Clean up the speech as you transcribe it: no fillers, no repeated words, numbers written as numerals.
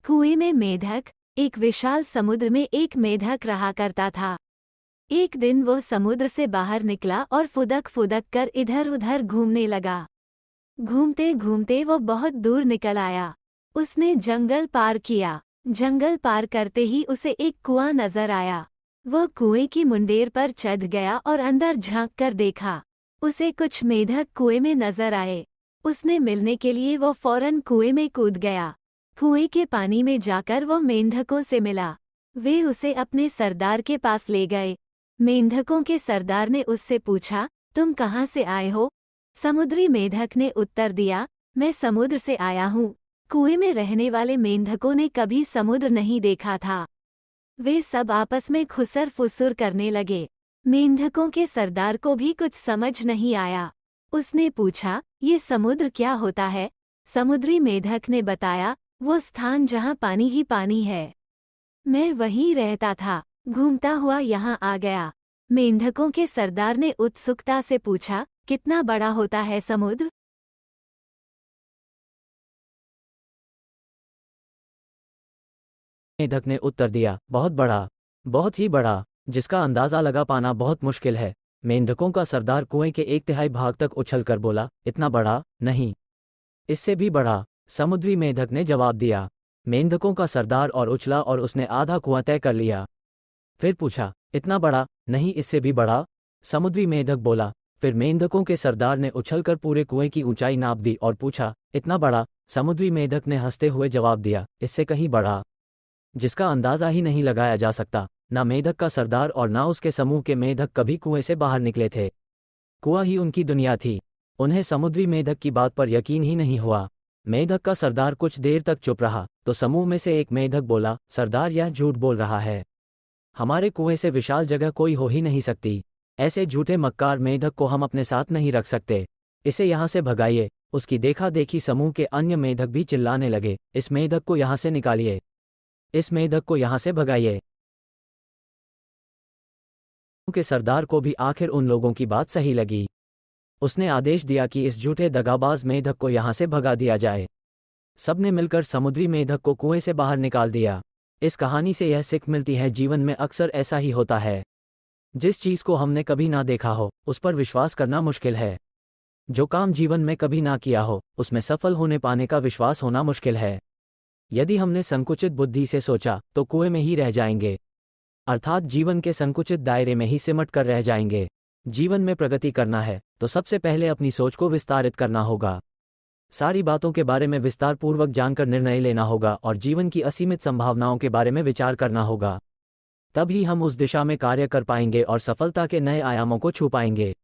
कुएं में मेढक। एक विशाल समुद्र में एक मेढक रहा करता था। एक दिन वो समुद्र से बाहर निकला और फुदक फुदक कर इधर उधर घूमने लगा। घूमते घूमते वो बहुत दूर निकल आया। उसने जंगल पार किया। जंगल पार करते ही उसे एक कुआं नजर आया। वो कुएं की मुंडेर पर चढ़ गया और अंदर झांक कर देखा। उसे कुछ मेढक कुएं में नजर आए। उसने मिलने के लिए वो फौरन कुएं में कूद गया। कुएं के पानी में जाकर वो मेंढकों से मिला। वे उसे अपने सरदार के पास ले गए। मेंढकों के सरदार ने उससे पूछा, तुम कहाँ से आए हो? समुद्री मेढक ने उत्तर दिया, मैं समुद्र से आया हूँ। कुएं में रहने वाले मेंढकों ने कभी समुद्र नहीं देखा था। वे सब आपस में खुसर फुसुर करने लगे। मेंढकों के सरदार को भी कुछ समझ नहीं आया। उसने पूछा, ये समुद्र क्या होता है? समुद्री मेढक ने बताया, वो स्थान जहाँ पानी ही पानी है। मैं वहीं रहता था, घूमता हुआ यहाँ आ गया। मेंढकों के सरदार ने उत्सुकता से पूछा, कितना बड़ा होता है समुद्र? मेढक ने उत्तर दिया, बहुत बड़ा, बहुत ही बड़ा, जिसका अंदाजा लगा पाना बहुत मुश्किल है। मेंढकों का सरदार कुएं के 1/3 भाग तक उछलकर बोला, इतना बड़ा नहीं, इससे भी बड़ा। समुद्री मेढक ने जवाब दिया। मेंढकों का सरदार और उछला और उसने आधा कुआं तय कर लिया। फिर पूछा, इतना बड़ा नहीं, इससे भी बड़ा? समुद्री मेढक बोला। फिर मेंढकों के सरदार ने उछलकर पूरे कुएं की ऊंचाई नाप दी और पूछा, इतना बड़ा? समुद्री मेढक ने हंसते हुए जवाब दिया, इससे कहीं बड़ा, जिसका अंदाजा ही नहीं लगाया जा सकता। ना मेढक का सरदार और ना उसके समूह के मेढक कभी कुएं से बाहर निकले थे। कुआं ही उनकी दुनिया थी। उन्हें समुद्री मेढक की बात पर यकीन ही नहीं हुआ। मेढक का सरदार कुछ देर तक चुप रहा, तो समूह में से एक मेढक बोला, सरदार यह झूठ बोल रहा है। हमारे कुएं से विशाल जगह कोई हो ही नहीं सकती। ऐसे झूठे मक्कार मेढक को हम अपने साथ नहीं रख सकते। इसे यहाँ से भगाइए। उसकी देखा देखी समूह के अन्य मेढक भी चिल्लाने लगे, इस मेढक को यहाँ से निकालिए, इस मेढक को यहाँ से भगाइए। के सरदार को भी आखिर उन लोगों की बात सही लगी। उसने आदेश दिया कि इस झूठे दगाबाज मेढक को यहाँ से भगा दिया जाए। सबने मिलकर समुद्री मेढक को कुएं से बाहर निकाल दिया। इस कहानी से यह सीख मिलती है, जीवन में अक्सर ऐसा ही होता है। जिस चीज़ को हमने कभी ना देखा हो, उस पर विश्वास करना मुश्किल है। जो काम जीवन में कभी ना किया हो, उसमें सफल होने पाने का विश्वास होना मुश्किल है। यदि हमने संकुचित बुद्धि से सोचा, तो कुएं में ही रह जाएंगे, अर्थात जीवन के संकुचित दायरे में ही सिमट कर रह जाएंगे। जीवन में प्रगति करना है, तो सबसे पहले अपनी सोच को विस्तारित करना होगा। सारी बातों के बारे में विस्तार पूर्वक जानकर निर्णय लेना होगा और जीवन की असीमित संभावनाओं के बारे में विचार करना होगा। तब ही हम उस दिशा में कार्य कर पाएंगे और सफलता के नए आयामों को छू पाएंगे।